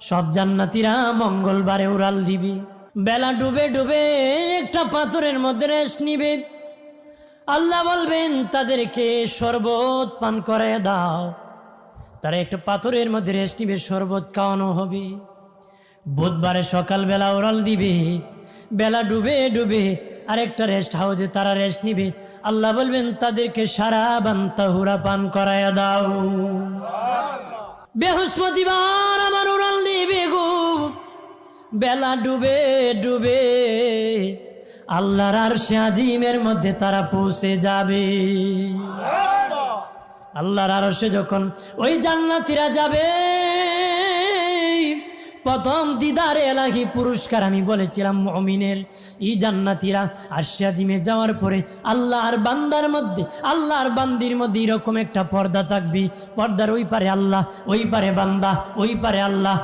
সব জান্নাতীরা মঙ্গলবারে উড়াল দিবে। বেলা ডুবে ডুবে একটা পাথরের মধ্যে রেস্ট নিবে। আল্লাহ বলবেন তাদেরকে শরবত পান করে দাও। তারা একটা পাথরের মধ্যে রেস্ট নিবে, শরবত খাওয়ানো হবে। বুধবারে সকালবেলা উড়াল দিবে। বেলা ডুবে ডুবে আরেকটা রেস্ট হাউসে তারা রেস্ট নিবে। আল্লাহ বলবেন তাদেরকে সারাবান তাহুরা পান করায়া দাও। বৃহস্পতিবার আমার উড়াল দিবে গো। বেলা ডুবে ডুবে আল্লাহর আরশে আজিমের মধ্যে তারা পৌঁছে যাবে। আল্লাহর আরশে যখন ওই জান্নাতীরা যাবে, প্রথম দিদারে এলাহি পুরস্কার আমি বলেছিলাম মুমিনের। এই জান্নাতীরা আরশে আজিমে যাওয়ার পরে আল্লাহর বান্দার মধ্যে, আল্লাহর বান্দির মধ্যে এরকম একটা পর্দা থাকবে। পর্দার ওই পারে আল্লাহ, ওই পারে বান্দা, ওই পারে আল্লাহ।